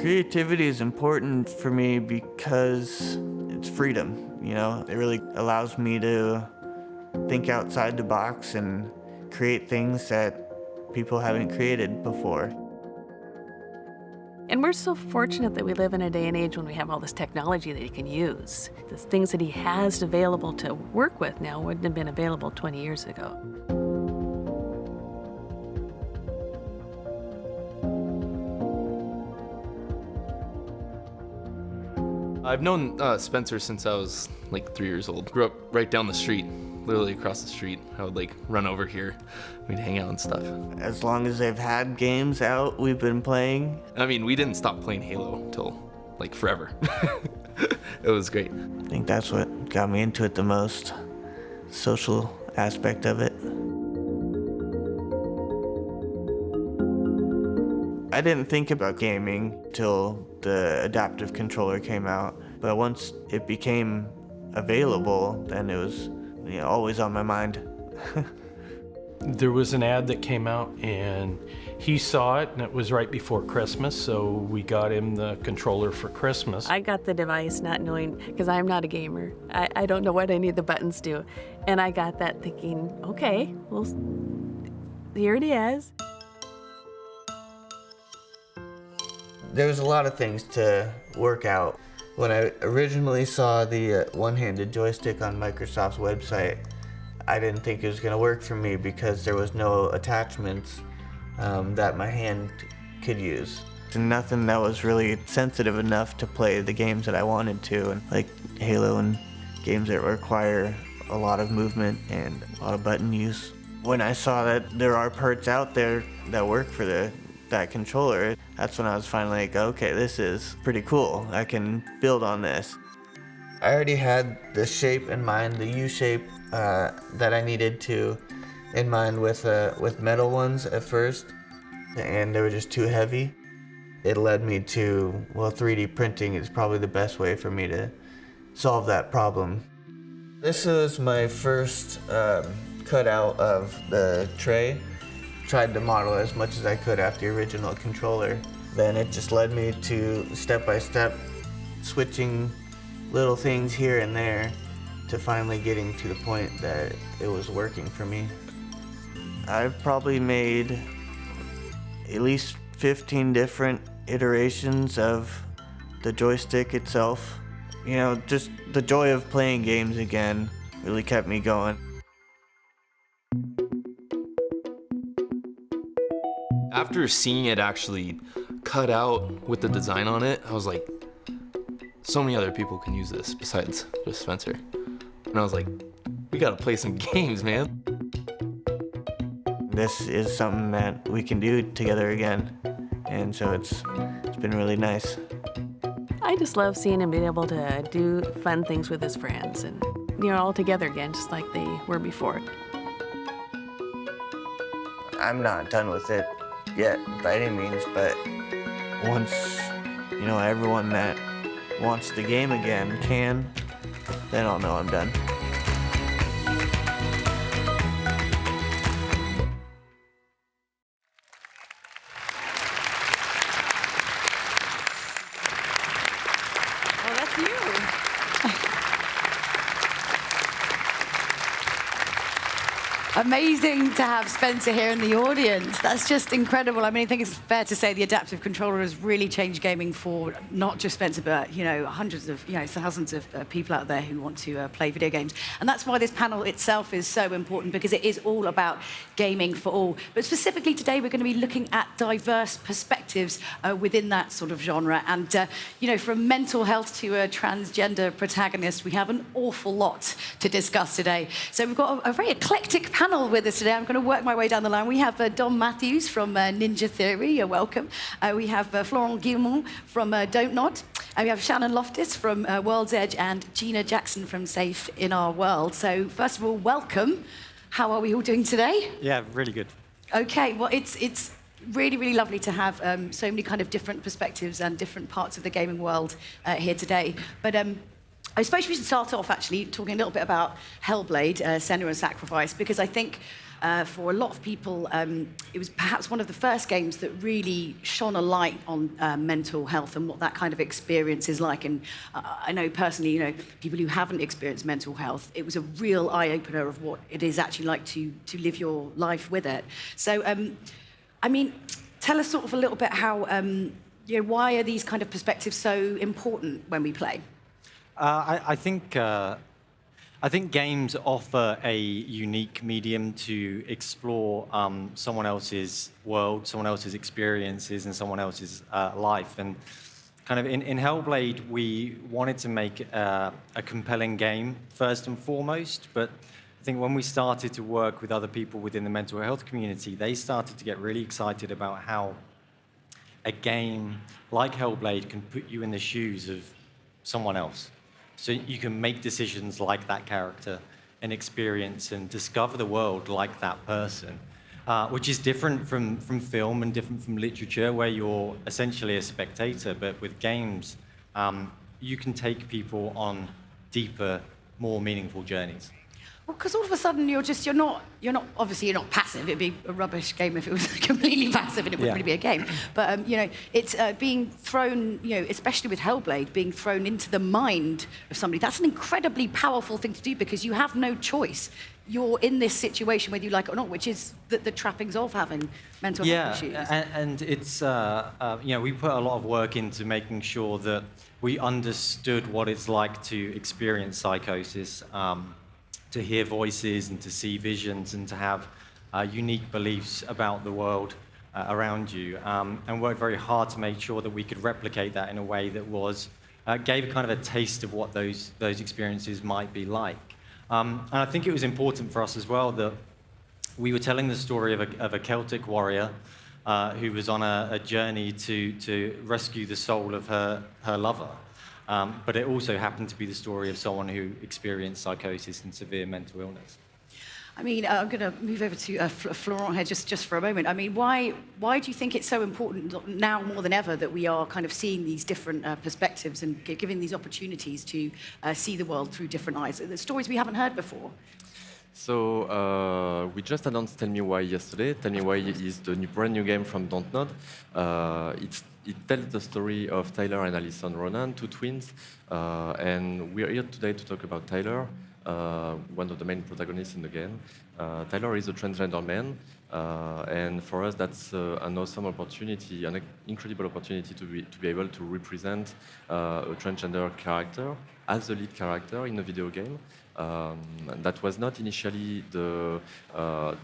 Creativity is important for me because it's freedom, you know? It really allows me to think outside the box and create things that people haven't created before. And we're so fortunate that we live in a day and age when we have all this technology that he can use. The things that he has available to work with now wouldn't have been available 20 years ago. I've known Spencer since I was like 3 years old. Grew up right down the street, literally across the street. I would like run over here, we'd hang out and stuff. As long as they've had games out, we've been playing. I mean, we didn't stop playing Halo until like forever. It was great. I think that's what got me into it the most, social aspect of it. I didn't think about gaming till the adaptive controller came out, but once it became available, then it was, you know, always on my mind. There was an ad that came out and he saw it, and it was right before Christmas, so we got him the controller for Christmas. I got the device not knowing, because I'm not a gamer. I don't know what any of the buttons do. And I got that thinking, okay, well, here it is. There's a lot of things to work out. When I originally saw the one-handed joystick on Microsoft's website, I didn't think it was going to work for me because there was no attachments that my hand could use. And nothing that was really sensitive enough to play the games that I wanted to, and like Halo and games that require a lot of movement and a lot of button use. When I saw that there are parts out there that work for that controller, that's when I was finally like, okay, this is pretty cool. I can build on this. I already had the shape in mind, the U shape that I needed to in mind with metal ones at first, and they were just too heavy. It led me to, well, 3D printing is probably the best way for me to solve that problem. This was my first cutout of the tray. Tried to model as much as I could after the original controller. Then it just led me to step-by-step switching little things here and there to finally getting to the point that it was working for me. I've probably made at least 15 different iterations of the joystick itself. You know, just the joy of playing games again really kept me going. After seeing it actually cut out with the design on it, I was like, so many other people can use this besides just Spencer. And I was like, we gotta play some games, man. This is something that we can do together again, and so it's been really nice. I just love seeing him being able to do fun things with his friends and, you know, all together again, just like they were before. I'm not done with it yet by any means, but once, you know, everyone that wants the game again can, then I'll know I'm done. Oh, that's you. Amazing to have Spencer here in the audience. That's just incredible. I mean, I think it's fair to say the adaptive controller has really changed gaming for not just Spencer, but, you know, hundreds of, you know, thousands of people out there who want to play video games. And that's why this panel itself is so important, because it is all about gaming for all. But specifically today, we're going to be looking at diverse perspectives within that sort of genre. And, you know, from mental health to a transgender protagonist, we have an awful lot to discuss today. So we've got a very eclectic panel with us today. I'm going to work my way down the line. We have Dom Matthews from Ninja Theory. You're welcome. We have Florent Guillemont from Don't Nod. And we have Shannon Loftus from World's Edge and Gina Jackson from Safe in Our World. So first of all, welcome. How are we all doing today? Yeah, really good. Okay, well, it's really, really lovely to have so many kind of different perspectives and different parts of the gaming world here today. But I suppose we should start off actually talking a little bit about Hellblade, Senua and Sacrifice, because I think For a lot of people, it was perhaps one of the first games that really shone a light on mental health and what that kind of experience is like. And I know personally, you know, people who haven't experienced mental health, it was a real eye-opener of what it is actually like to live your life with it. So, I mean, tell us sort of a little bit how, you know, why are these kind of perspectives so important when we play? I think games offer a unique medium to explore someone else's world, someone else's experiences, and someone else's life. And kind of in Hellblade, we wanted to make a compelling game first and foremost, but I think when we started to work with other people within the mental health community, they started to get really excited about how a game like Hellblade can put you in the shoes of someone else. So you can make decisions like that character and experience and discover the world like that person, which is different from film and different from literature, where you're essentially a spectator. But with games, you can take people on deeper, more meaningful journeys. Well, because all of a sudden you're not obviously you're not passive. It'd be a rubbish game if it was completely passive, and it wouldn't really be a game. But you know, it's being thrown, you know, especially with Hellblade, being thrown into the mind of somebody. That's an incredibly powerful thing to do because you have no choice. You're in this situation, whether you like it or not, which is the trappings of having mental health issues. And it's you know, we put a lot of work into making sure that we understood what it's like to experience psychosis. To hear voices and to see visions and to have unique beliefs about the world around you, and worked very hard to make sure that we could replicate that in a way that was gave kind of a taste of what those experiences might be like. And I think it was important for us as well that we were telling the story of a Celtic warrior who was on a journey to rescue the soul of her lover. But it also happened to be the story of someone who experienced psychosis and severe mental illness. I mean, I'm going to move over to Florent here just for a moment. I mean, why do you think it's so important now more than ever that we are kind of seeing these different perspectives and giving these opportunities to see the world through different eyes, the stories we haven't heard before? So we just announced Tell Me Why yesterday. Tell Me Why is the brand new game from Dontnod. It tells the story of Tyler and Alison Ronan, two twins, and we are here today to talk about Tyler, one of the main protagonists in the game. Tyler is a transgender man, and for us that's an awesome opportunity, an incredible opportunity to be able to represent a transgender character as the lead character in a video game. That was not initially the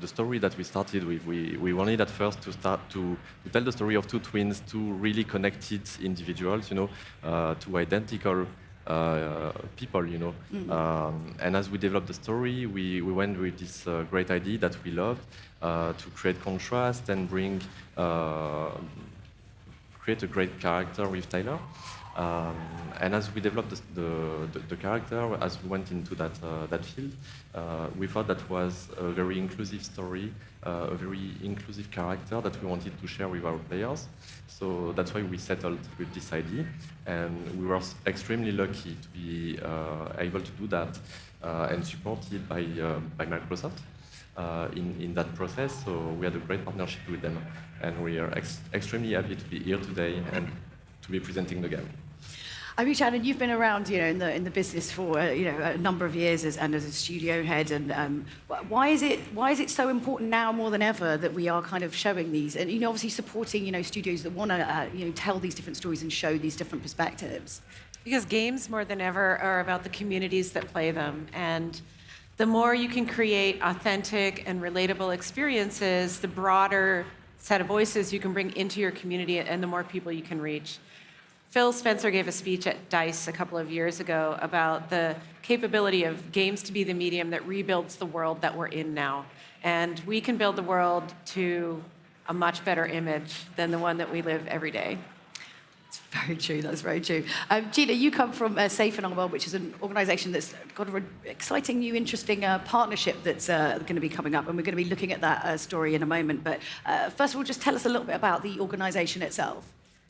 story that we started with. We wanted at first to start to tell the story of two twins, two really connected individuals, you know, two identical people, you know. And as we developed the story, we went with this great idea that we loved to create contrast and create a great character with Tyler. And as we developed the character, as we went into that field, we thought that was a very inclusive story, a very inclusive character that we wanted to share with our players. So that's why we settled with this idea, and we were extremely lucky to be able to do that and supported by Microsoft in that process. So we had a great partnership with them, and we are extremely happy to be here today and to be presenting the game. I mean, Shannon, you've been around, you know, in the business for you know, a number of years as a studio head, and why is it so important now more than ever that we are kind of showing these, and you know, obviously supporting, you know, studios that want to you know, tell these different stories and show these different perspectives? Because games more than ever are about the communities that play them, and the more you can create authentic and relatable experiences, the broader set of voices you can bring into your community and the more people you can reach. Phil Spencer gave a speech at DICE a couple of years ago about the capability of games to be the medium that rebuilds the world that we're in now. And we can build the world to a much better image than the one that we live every day. It's very true, that's very true. Gina, you come from Safe in Our World, which is an organisation that's got an exciting new, interesting partnership that's going to be coming up, and we're going to be looking at that story in a moment. But first of all, just tell us a little bit about the organisation itself.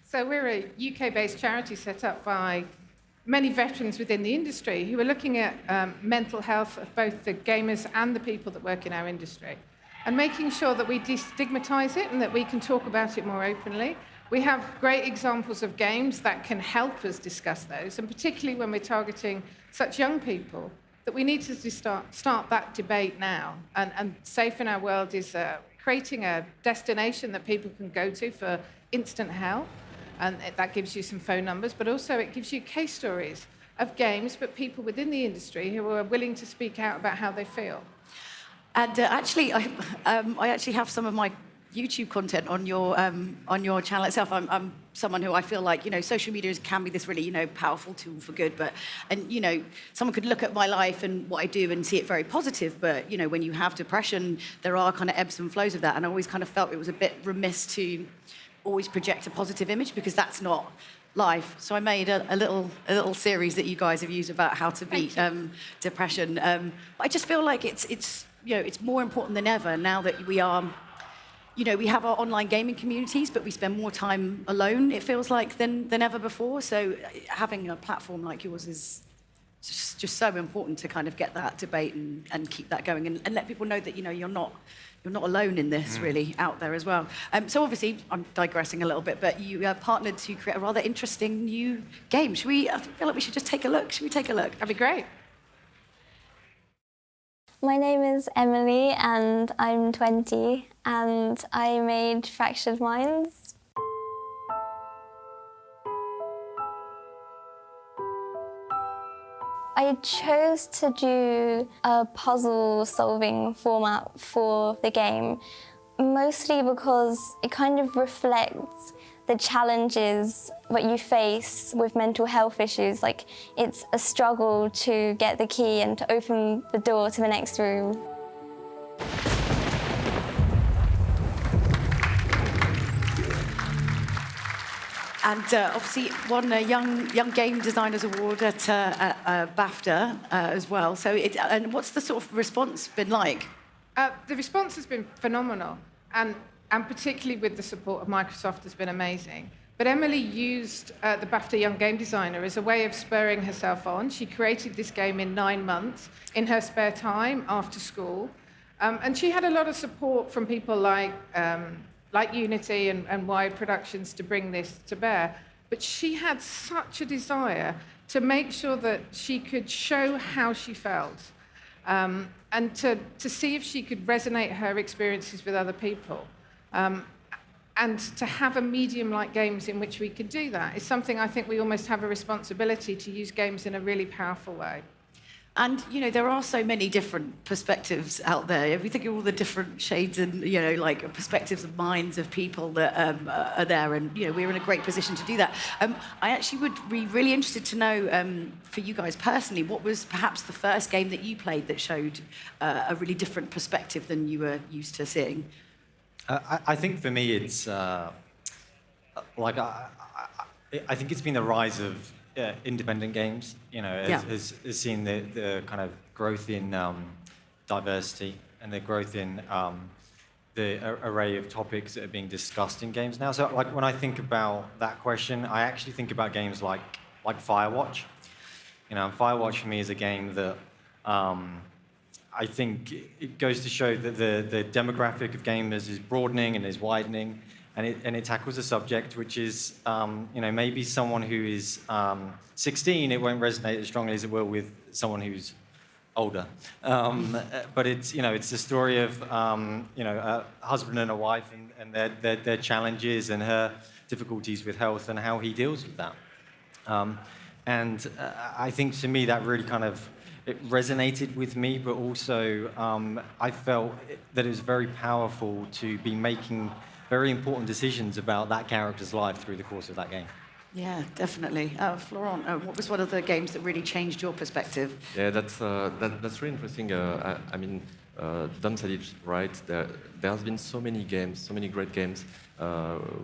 So we're a UK-based charity set up by many veterans within the industry who are looking at mental health of both the gamers and the people that work in our industry. and making sure that we destigmatize it and that we can talk about it more openly. We have great examples of games that can help us discuss those, and particularly when we're targeting such young people, that we need to start that debate now. And Safe in Our World is creating a destination that people can go to for instant help, and that gives you some phone numbers, but also it gives you case stories of games, but people within the industry who are willing to speak out about how they feel. And actually, I actually have some of my YouTube content on your channel itself. I'm someone who I feel like, social media can be this really, powerful tool for good. And someone could look at my life and what I do and see it very positive. But, when you have depression, there are kind of ebbs and flows of that. And I always kind of felt it was a bit remiss to always project a positive image, because that's not life. So I made a little series that you guys have used about how to beat depression. I just feel like it's more important than ever now that we are. We have our online gaming communities, but we spend more time alone, it feels like, than ever before. So having a platform like yours is just so important to kind of get that debate and keep that going and let people know that, you're not alone in this, really, out there as well. So obviously, I'm digressing a little bit, but you partnered to create a rather interesting new game. I feel like we should just take a look. Should we take a look? That'd be great. My name is Emily and I'm 20 and I made Fractured Minds. I chose to do a puzzle-solving format for the game, mostly because it kind of reflects the challenges that you face with mental health issues. Like, it's a struggle to get the key and to open the door to the next room. And obviously won a Young Game Designers Award at BAFTA as well. So, and what's the sort of response been like? The response has been phenomenal, and particularly with the support of Microsoft has been amazing. But Emily used the BAFTA Young Game Designer as a way of spurring herself on. She created this game in 9 months in her spare time after school. And she had a lot of support from people like Unity and Wired Productions to bring this to bear. But she had such a desire to make sure that she could show how she felt and to see if she could resonate her experiences with other people. And to have a medium like games in which we could do that is something I think we almost have a responsibility to use games in a really powerful way. And, there are so many different perspectives out there. If you think of all the different shades and, perspectives and minds of people that are there, and, we're in a great position to do that. I actually would be really interested to know, for you guys personally, what was perhaps the first game that you played that showed a really different perspective than you were used to seeing? I think for me, it's I think it's been the rise of independent games. Has seen the kind of growth in diversity and the growth in the array of topics that are being discussed in games now. So, when I think about that question, I actually think about games like Firewatch. Firewatch for me is a game that. I think it goes to show that the demographic of gamers is broadening and is widening, and it tackles a subject which is, maybe someone who is 16, it won't resonate as strongly as it will with someone who's older. But it's the story of a husband and a wife and their challenges and her difficulties with health and how he deals with that. And I think to me that really kind of it resonated with me, but also I felt that it was very powerful to be making very important decisions about that character's life through the course of that game. Yeah, definitely. Florent, what was one of the games that really changed your perspective? Yeah, that's really interesting. Dom said it right. There has been so many games, so many great games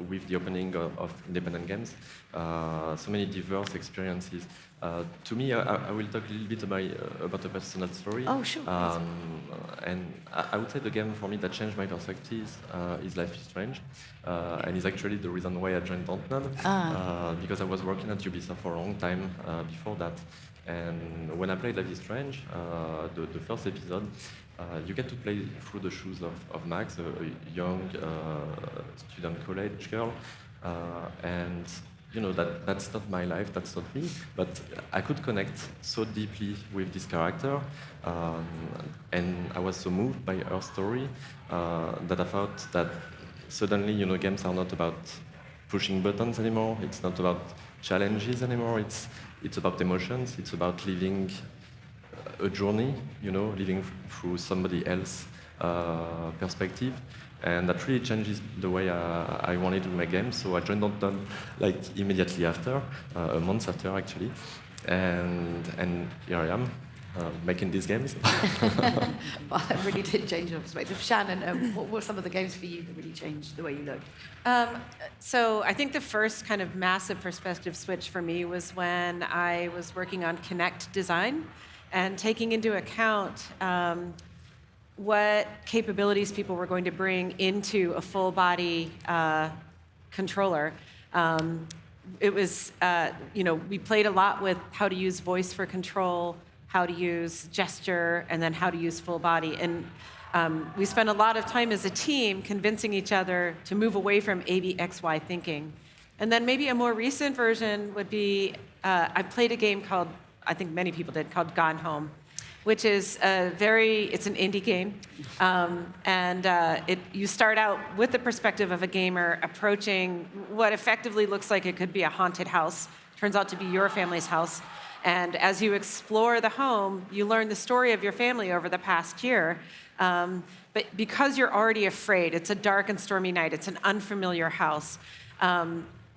with the opening of independent games, so many diverse experiences. To me, I will talk a little bit about a personal story. Oh, sure. And I would say the game for me that changed my perspectives is Life is Strange, and is actually the reason why I joined Dontnod, because I was working at Ubisoft for a long time before that. And when I played Life is Strange, the first episode, you get to play through the shoes of Max, a young student college girl, and that's not my life, that's not me, but I could connect so deeply with this character, and I was so moved by her story that I thought that suddenly, games are not about pushing buttons anymore, it's not about challenges anymore, it's about emotions, it's about living a journey, living through somebody else's perspective. And that really changes the way I wanted to make games. So I joined Downton like immediately after, a month after actually, and here I am making these games. Well, that really did change your perspective. Shannon, what were some of the games for you that really changed the way you look? So I think the first kind of massive perspective switch for me was when I was working on Kinect design and taking into account what capabilities people were going to bring into a full body controller. It was, we played a lot with how to use voice for control, how to use gesture, and then how to use full body. And we spent a lot of time as a team convincing each other to move away from ABXY thinking. And then maybe a more recent version would be, I played a game called, I think many people did, called Gone Home, which is it's an indie game. You start out with the perspective of a gamer approaching what effectively looks like it could be a haunted house. Turns out to be your family's house. And as you explore the home, you learn the story of your family over the past year. But because you're already afraid, it's a dark and stormy night, it's an unfamiliar house.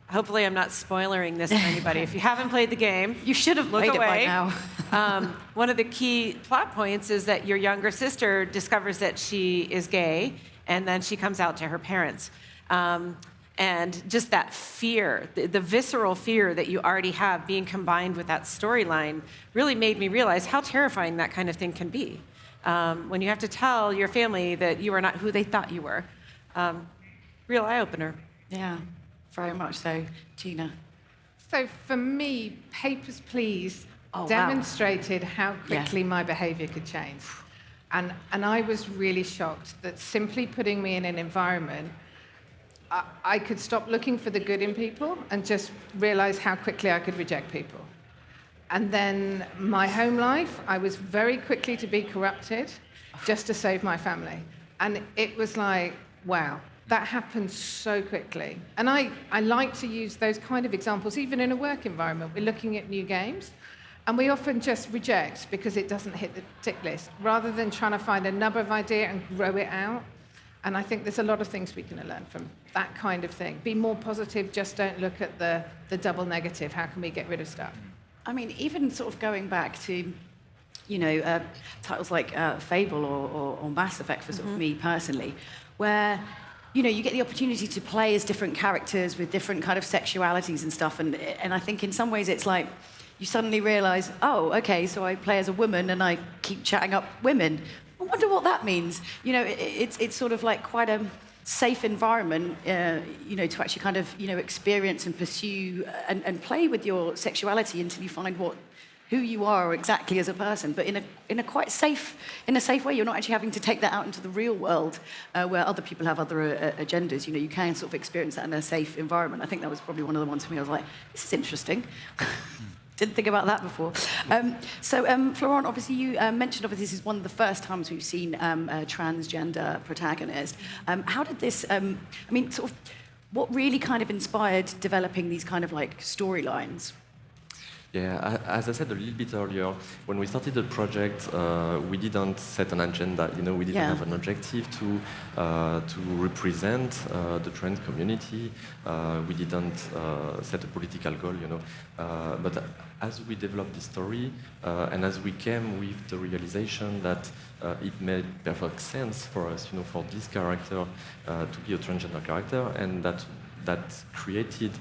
Hopefully I'm not spoiling this for anybody. If you haven't played the game, you should have played it by now. One of the key plot points is that your younger sister discovers that she is gay, and then she comes out to her parents. And just that fear, the visceral fear that you already have being combined with that storyline really made me realize how terrifying that kind of thing can be. When you have to tell your family that you are not who they thought you were. Real eye-opener. Yeah. Very much so. Gina? So for me, Papers, Please demonstrated how quickly my behavior could change. And I was really shocked that simply putting me in an environment, I could stop looking for the good in people and just realize how quickly I could reject people. And then my home life, I was very quickly to be corrupted just to save my family. And it was like, wow. That happens so quickly. And I like to use those kind of examples, even in a work environment. We're looking at new games, and we often just reject because it doesn't hit the tick list, rather than trying to find another idea and grow it out. And I think there's a lot of things we can learn from that kind of thing. Be more positive, just don't look at the double negative. How can we get rid of stuff? I mean, even sort of going back to, titles like Fable or Mass Effect for sort of me personally, where you get the opportunity to play as different characters with different kind of sexualities and stuff. And I think in some ways it's like you suddenly realize, oh, okay, so I play as a woman and I keep chatting up women. I wonder what that means. It's sort of like quite a safe environment, to actually kind of, experience and pursue and play with your sexuality until you find who you are exactly as a person, but in a quite safe way. You're not actually having to take that out into the real world where other people have other agendas. You can sort of experience that in a safe environment. I think that was probably one of the ones for me. I was like, this is interesting. Didn't think about that before. Florent, obviously you mentioned this is one of the first times we've seen a transgender protagonist. How did this, sort of, what really kind of inspired developing these kind of like storylines? Yeah, as I said a little bit earlier, when we started the project, we didn't set an agenda. We didn't have an objective to represent the trans community. We didn't set a political goal. But as we developed the story, and as we came with the realization that it made perfect sense for us, for this character to be a transgender character, and that created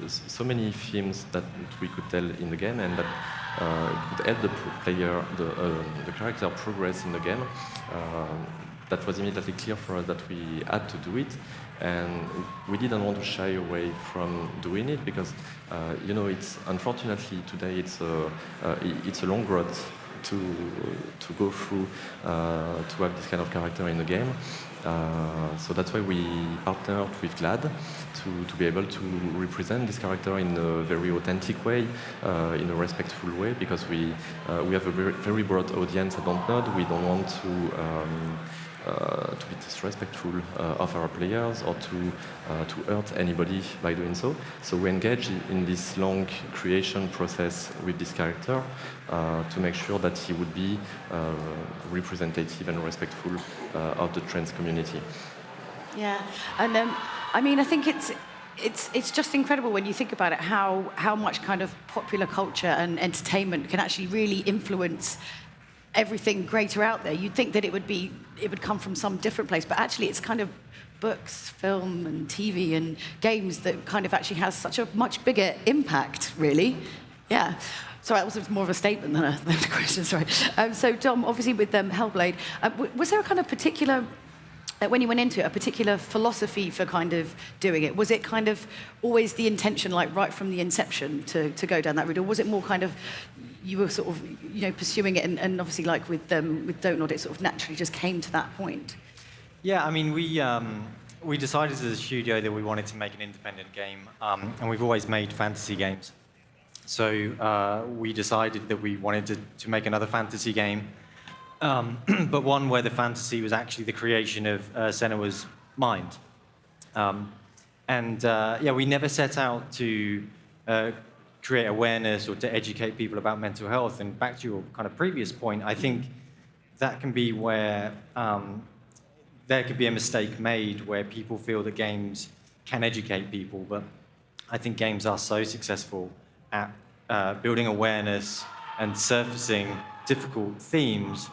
so many themes that we could tell in the game, and that could help the player, the character progress in the game. That was immediately clear for us that we had to do it, and we didn't want to shy away from doing it because, it's unfortunately today it's a long road to go through to have this kind of character in the game. So that's why we partnered with GLAD to be able to represent this character in a very authentic way, in a respectful way, because we have a very broad audience at Dontnod. We don't want to be disrespectful of our players or to hurt anybody by doing so. So we engage in this long creation process with this character to make sure that he would be representative and respectful of the trans community. Yeah, and I mean, I think it's just incredible when you think about it, how much kind of popular culture and entertainment can actually really influence everything greater out there. You'd think that it would come from some different place, but actually it's kind of books, film and TV and games that kind of actually has such a much bigger impact, really. Yeah. Sorry, that was more of a statement than a question, sorry. So Dom, obviously with Hellblade, was there a kind of particular, when you went into it, a particular philosophy for kind of doing it? Was it kind of always the intention, like right from the inception, to go down that route? Or was it more kind of, you were sort of, pursuing it, and obviously like with Dontnod, it sort of naturally just came to that point? Yeah, I mean, we decided as a studio that we wanted to make an independent game, and we've always made fantasy games. So we decided that we wanted to make another fantasy game, but one where the fantasy was actually the creation of Senua's mind. We never set out to create awareness or to educate people about mental health. And back to your kind of previous point, I think that can be where there could be a mistake made where people feel that games can educate people, but I think games are so successful at building awareness and surfacing difficult themes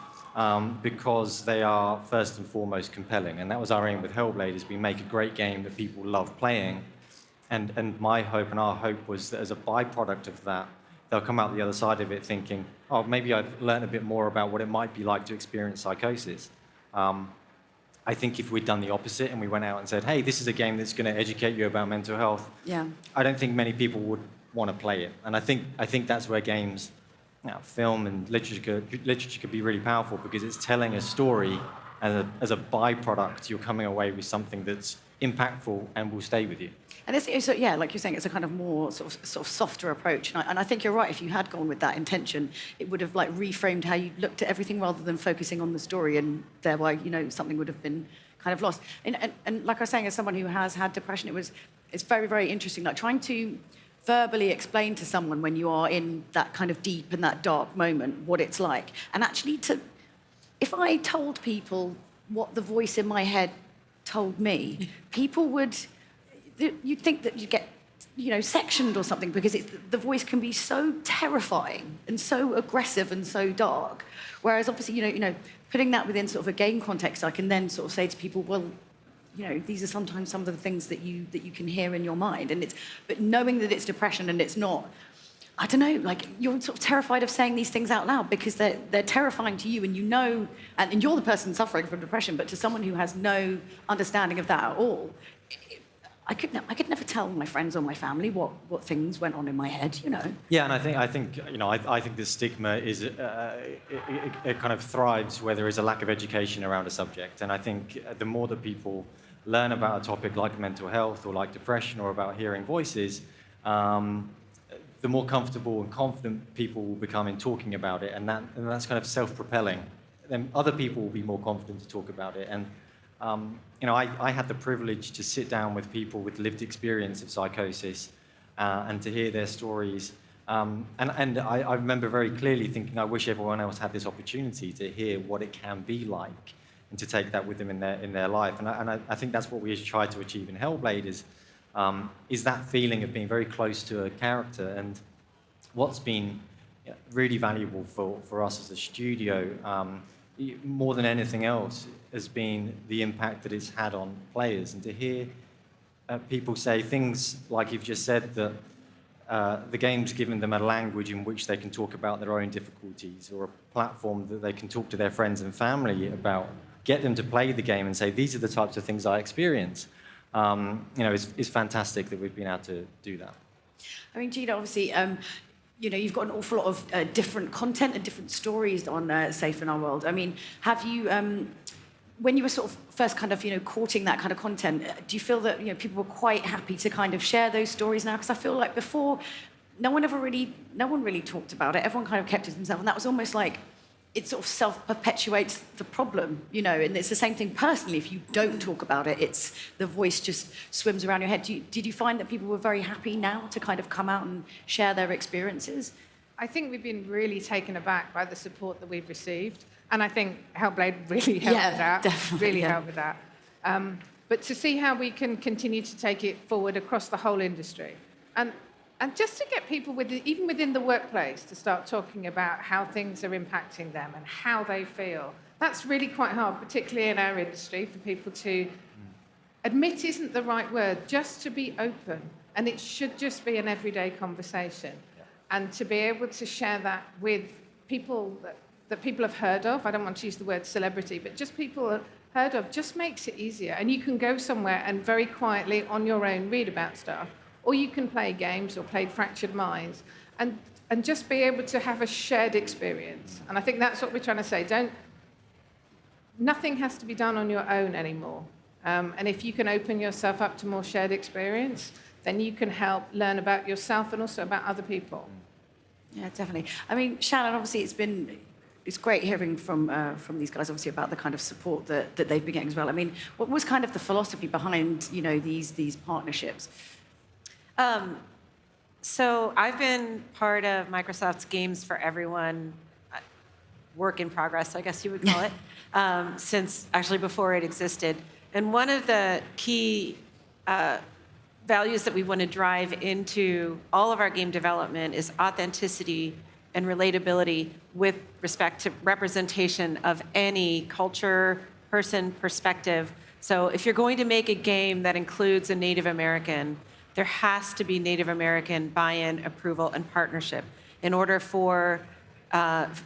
because they are first and foremost compelling. And that was our aim with Hellblade, is we make a great game that people love playing. And my hope and our hope was that as a byproduct of that, they'll come out the other side of it thinking, oh, maybe I've learned a bit more about what it might be like to experience psychosis. I think if we'd done the opposite and we went out and said, hey, this is a game that's going to educate you about mental health, I don't think many people would want to play it. And I think that's where games, film and literature could be really powerful, because it's telling a story, and as a byproduct, you're coming away with something that's impactful and will stay with you. And it's like you're saying, it's a kind of more sort of softer approach. And I think you're right. If you had gone with that intention, it would have like reframed how you looked at everything rather than focusing on the story, and thereby, something would have been kind of lost. And like I was saying, as someone who has had depression, it's very, very interesting. Like trying to verbally explain to someone when you are in that kind of deep and that dark moment what it's like, and actually if I told people what the voice in my head told me, people would. You'd think that you'd get, sectioned or something, because the voice can be so terrifying and so aggressive and so dark. Whereas obviously, putting that within sort of a game context, I can then sort of say to people, well, these are sometimes some of the things that you can hear in your mind, but knowing that it's depression and it's not, I don't know, like you're sort of terrified of saying these things out loud because they're terrifying to you, and and you're the person suffering from depression, but to someone who has no understanding of that at all. I could never tell my friends or my family what things went on in my head, Yeah, and I think the stigma is it kind of thrives where there is a lack of education around a subject. And I think the more that people learn about a topic like mental health or like depression or about hearing voices, the more comfortable and confident people will become in talking about it, and that's kind of self-propelling. Then other people will be more confident to talk about it. And I had the privilege to sit down with people with lived experience of psychosis and to hear their stories. And I remember very clearly thinking, I wish everyone else had this opportunity to hear what it can be like and to take that with them in their life. And I think that's what we try to achieve in Hellblade is that feeling of being very close to a character. And what's been really valuable for us as a studio, more than anything else, has been the impact that it's had on players. And to hear people say things like you've just said, that the game's given them a language in which they can talk about their own difficulties, or a platform that they can talk to their friends and family about, get them to play the game and say, these are the types of things I experience. It's fantastic that we've been able to do that. I mean, Gina, obviously, you've got an awful lot of different content and different stories on Safe in Our World. I mean, have you, when you were sort of first kind of, courting that kind of content, do you feel that, people were quite happy to kind of share those stories now? Because I feel like before, no one really talked about it. Everyone kind of kept it to themselves, and that was almost like it sort of self-perpetuates the problem, and it's the same thing personally. If you don't talk about it, it's the voice just swims around your head. Did you find that people were very happy now to kind of come out and share their experiences? I think we've been really taken aback by the support that we've received, and I think Hellblade really helped with that. Definitely, really helped with that. But to see how we can continue to take it forward across the whole industry, and just to get people, even within the workplace, to start talking about how things are impacting them and how they feel. That's really quite hard, particularly in our industry, for people to admit isn't the right word, just to be open. And it should just be an everyday conversation. And to be able to share that with people that people have heard of. I don't want to use the word celebrity, but just people have heard of, just makes it easier. And you can go somewhere and very quietly on your own read about stuff. Or you can play games or play Fractured Minds and just be able to have a shared experience. And I think that's what we're trying to say. Nothing has to be done on your own anymore. And if you can open yourself up to more shared experience, then you can help learn about yourself and also about other people. Yeah, definitely. I mean, Shannon, obviously it's great hearing from these guys, obviously, about the kind of support that they've been getting as well. I mean, what was kind of the philosophy behind, these partnerships? So I've been part of Microsoft's Games for Everyone work in progress, I guess you would call it, since actually before it existed. And one of the key values that we want to drive into all of our game development is authenticity and relatability with respect to representation of any culture, person, perspective. So if you're going to make a game that includes a Native American, there has to be Native American buy-in, approval, and partnership in order for first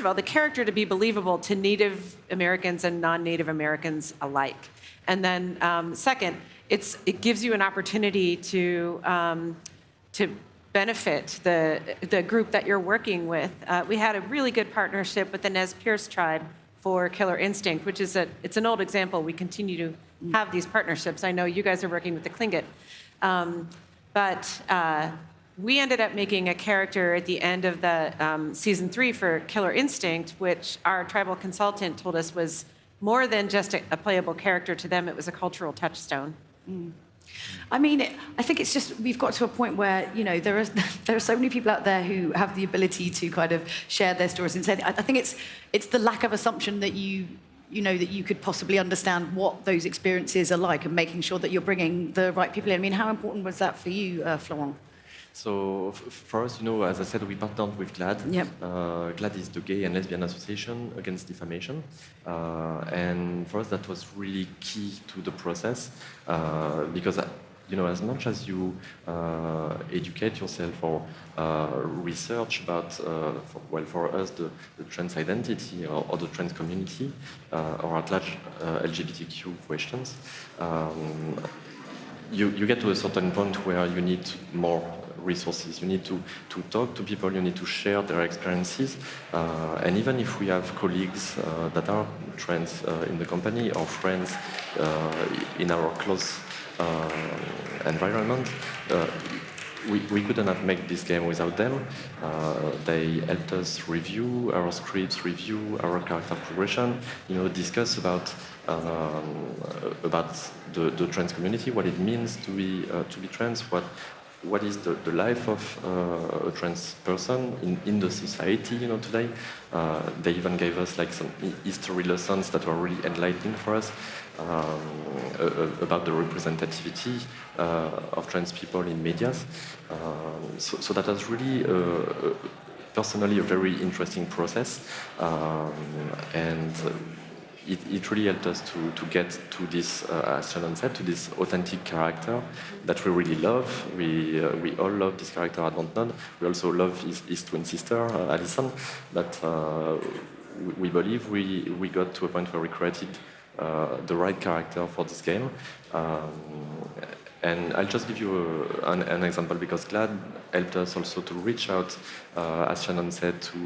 of all, the character to be believable to Native Americans and non-Native Americans alike. And then second, it gives you an opportunity to benefit the group that you're working with. We had a really good partnership with the Nez Perce tribe for Killer Instinct, which is it's an old example. We continue to have these partnerships. I know you guys are working with the Tlingit. But we ended up making a character at the end of the season 3 for Killer Instinct, which our tribal consultant told us was more than just a playable character. To them, it was a cultural touchstone. Mm. I mean, I think it's just we've got to a point where there are so many people out there who have the ability to kind of share their stories and say. I think it's the lack of assumption that that you could possibly understand what those experiences are like and making sure that you're bringing the right people in. I mean, how important was that for you, Florent? So for us, as I said, we partnered with GLAD. Yep. GLAD is the Gay and Lesbian Association Against Defamation. And for us, that was really key to the process because, as much as you educate yourself or research about, for us, the trans identity or the trans community or at large LGBTQ questions, you get to a certain point where you need more resources. You need to talk to people, you need to share their experiences. And even if we have colleagues that are trans in the company or friends in our close environment, we couldn't have made this game without them. They helped us review our scripts, review our character progression, discuss about the trans community, what it means to be trans, what is the life of a trans person in the society, today. They even gave us some history lessons that were really enlightening for us about the representativity of trans people in media. So that was really personally a very interesting process, and it really helped us to get to this, as Shannon said, to this authentic character that we really love. We all love this character at Dontnod. We also love his twin sister, Alison, but we believe we got to a point where we created the right character for this game. And I'll just give you an example because GLAD helped us also to reach out, as Shannon said, to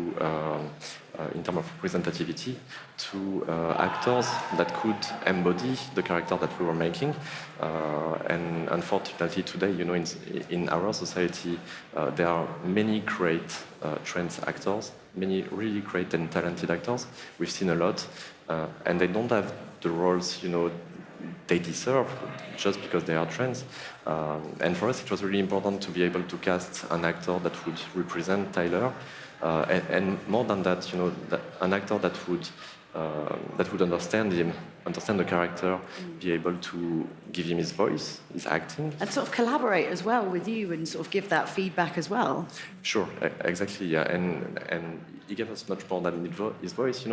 in terms of representativity, to actors that could embody the character that we were making. And unfortunately, today, in our society, there are many great trans actors, many really great and talented actors. We've seen a lot, and they don't have the roles, they deserve just because they are trans. And for us, it was really important to be able to cast an actor that would represent Tyler, and more than that, an actor that would understand him, understand the character, be able to give him his voice, his acting. And sort of collaborate as well with you and sort of give that feedback as well. Sure, exactly, yeah. And he gave us much more than his voice,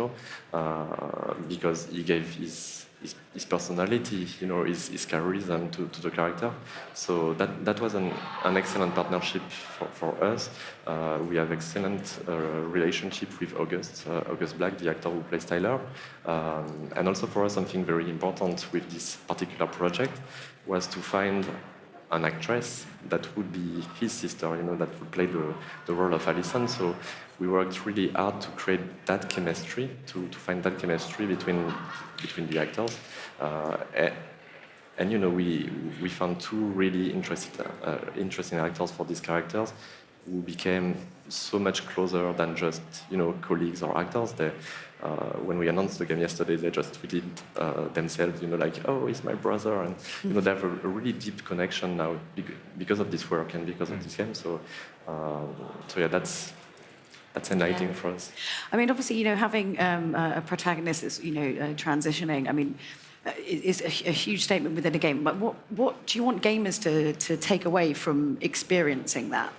because he gave his personality, his charisma to the character. So that was an excellent partnership for us. We have excellent relationship with August Black, the actor who plays Tyler. And also for us, something very important with this particular project was to find an actress that would be his sister, that would play the role of Alison. So we worked really hard to create that chemistry, to find that chemistry between the actors. And we found two really interesting actors for these characters who became so much closer than just colleagues or actors. When we announced the game yesterday, they just tweeted themselves, like, oh, he's my brother, and they have a really deep connection now because of this work and because of this game. So yeah, that's enlightening for us. I mean, obviously, having a protagonist that's transitioning, I mean, is a huge statement within a game. But what do you want gamers to take away from experiencing that?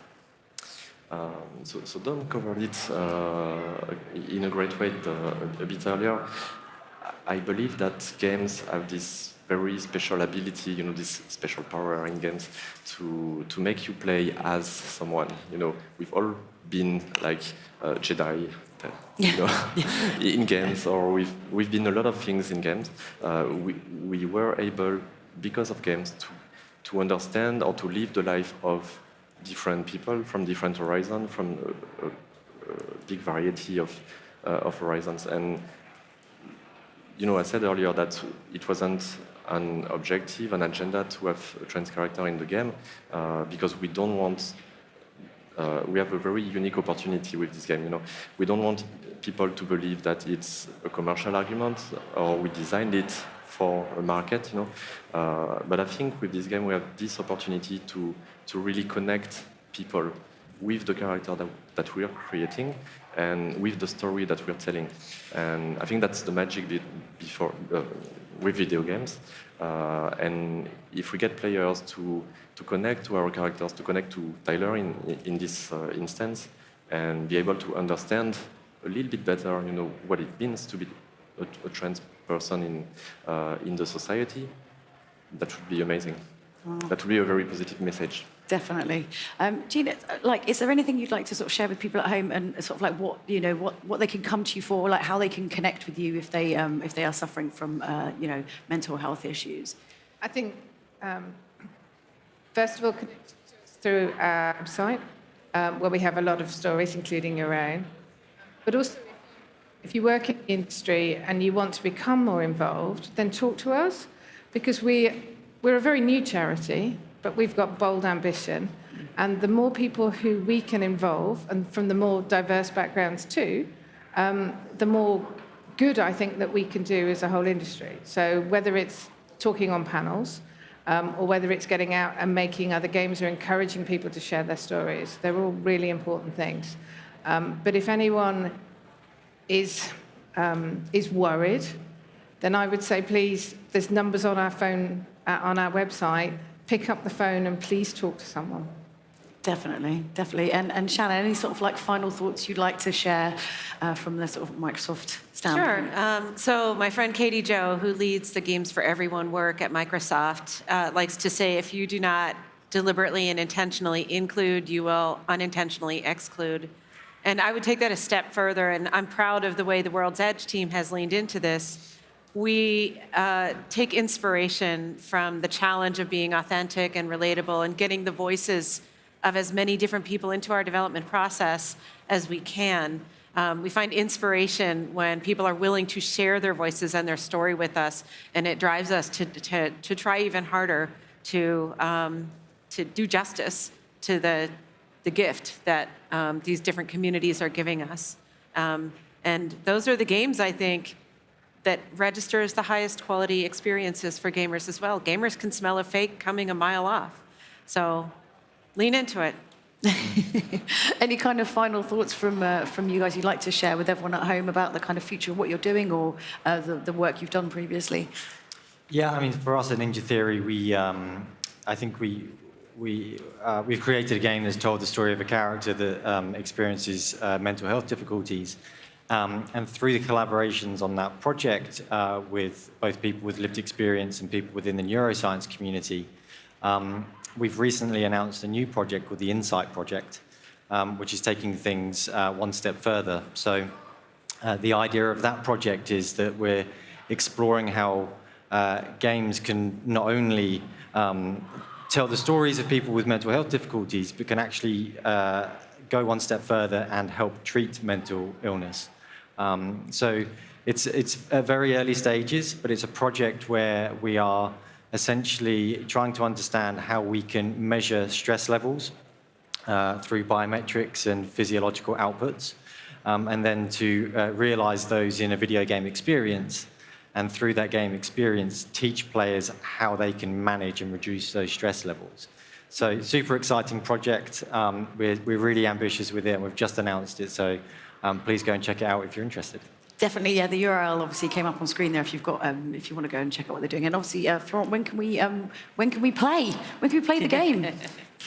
So Dom covered it in a great way a bit earlier. I believe that games have this very special ability, this special power in games to make you play as someone. We've all been like Jedi, in games, or we've been a lot of things in games. We were able, because of games, to understand or to live the life of different people from different horizons, from a big variety of horizons. And I said earlier that it wasn't an objective, an agenda to have a trans character in the game, because we don't want. We have a very unique opportunity with this game. We don't want people to believe that it's a commercial argument or we designed it for a market. But I think with this game we have this opportunity to really connect people with the character that we are creating and with the story that we're telling. And I think that's the magic with video games. And if we get players to connect to our characters, to connect to Tyler in this instance, and be able to understand a little bit better, what it means to be a trans person in the society, that would be amazing. That would be a very positive message. Definitely. Gina, is there anything you'd like to sort of share with people at home, and sort of like what they can come to you for, like how they can connect with you if they are suffering from mental health issues? I think, first of all, connect to us through our website, where we have a lot of stories, including your own. But also, if you work in the industry and you want to become more involved, then talk to us, because we're a very new charity, but we've got bold ambition. And the more people who we can involve, and from the more diverse backgrounds too, the more good I think that we can do as a whole industry. So whether it's talking on panels, or whether it's getting out and making other games or encouraging people to share their stories, they're all really important things. But if anyone is worried, then I would say, please, there's numbers on our phone, on our website. Pick up the phone and please talk to someone. Definitely. And Shannon, any sort of like final thoughts you'd like to share from the sort of Microsoft standpoint? Sure. So my friend Katie Jo, who leads the Games for Everyone work at Microsoft, likes to say, if you do not deliberately and intentionally include, you will unintentionally exclude. And I would take that a step further, and I'm proud of the way the World's Edge team has leaned into this. we take inspiration from the challenge of being authentic and relatable and getting the voices of as many different people into our development process as we can. We find inspiration when people are willing to share their voices and their story with us, and it drives us to try even harder to do justice to the gift that these different communities are giving us. And those are the games, I think, that register as the highest quality experiences for gamers as well. Gamers can smell a fake coming a mile off. So lean into it. Any kind of final thoughts from you guys you'd like to share with everyone at home about the kind of future of what you're doing or the work you've done previously? Yeah, I mean, for us at Ninja Theory, I think we've created a game that's told the story of a character that experiences mental health difficulties. And through the collaborations on that project with both people with lived experience and people within the neuroscience community, we've recently announced a new project called the Insight Project, which is taking things one step further. So the idea of that project is that we're exploring how games can not only tell the stories of people with mental health difficulties, but can actually go one step further and help treat mental illness. So it's at very early stages, but it's a project where we are essentially trying to understand how we can measure stress levels through biometrics and physiological outputs, and then to realize those in a video game experience, and through that game experience, teach players how they can manage and reduce those stress levels. So super exciting project. We're really ambitious with it, and we've just announced it, so please go and check it out if you're interested. Definitely, yeah. The URL obviously came up on screen there. If you've got, if you want to go and check out what they're doing, and obviously, Florent, when can we play? When can we play the game?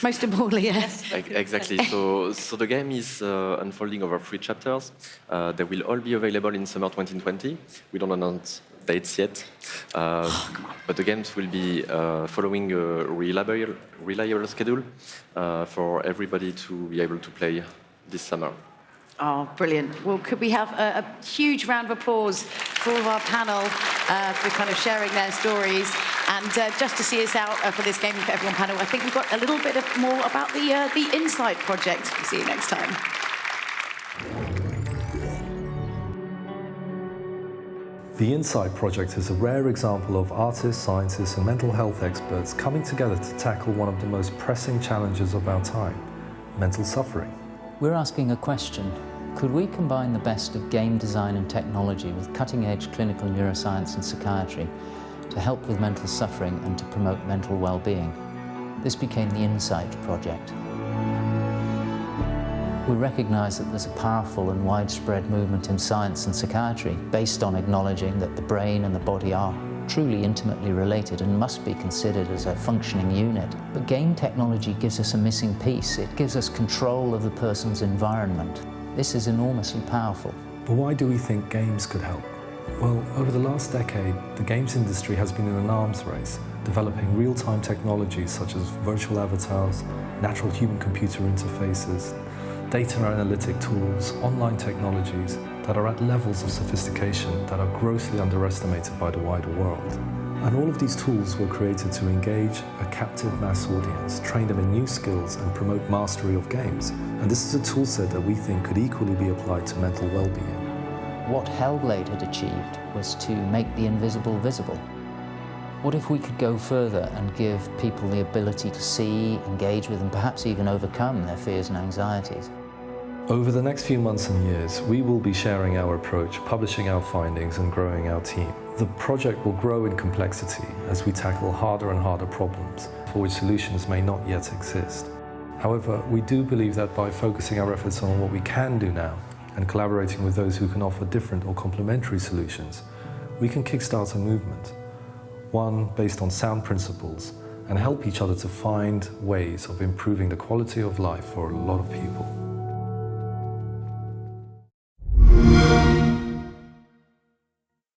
Most importantly, yes. Exactly. So the game is unfolding over 3 chapters. They will all be available in summer 2020. We don't announce dates yet, but the games will be following a reliable schedule for everybody to be able to play this summer. Oh, brilliant. Well, could we have a huge round of applause for all of our panel for kind of sharing their stories, and just to see us out for this Gaming for Everyone panel. I think we've got a little bit more about the Insight project. We'll see you next time. The Insight Project is a rare example of artists, scientists, and mental health experts coming together to tackle one of the most pressing challenges of our time, mental suffering. We're asking a question. Could we combine the best of game design and technology with cutting-edge clinical neuroscience and psychiatry to help with mental suffering and to promote mental well-being? This became the Insight Project. We recognize that there's a powerful and widespread movement in science and psychiatry based on acknowledging that the brain and the body are truly intimately related and must be considered as a functioning unit. But game technology gives us a missing piece. It gives us control of the person's environment. This is enormously powerful. But why do we think games could help? Well, over the last decade, the games industry has been in an arms race, developing real-time technologies such as virtual avatars, natural human-computer interfaces, data analytic tools, online technologies that are at levels of sophistication that are grossly underestimated by the wider world. And all of these tools were created to engage a captive mass audience, train them in new skills, and promote mastery of games. And this is a tool set that we think could equally be applied to mental well-being. What Hellblade had achieved was to make the invisible visible. What if we could go further and give people the ability to see, engage with, and perhaps even overcome their fears and anxieties? Over the next few months and years, we will be sharing our approach, publishing our findings, and growing our team. The project will grow in complexity as we tackle harder and harder problems for which solutions may not yet exist. However, we do believe that by focusing our efforts on what we can do now and collaborating with those who can offer different or complementary solutions, we can kickstart a movement, one based on sound principles, and help each other to find ways of improving the quality of life for a lot of people.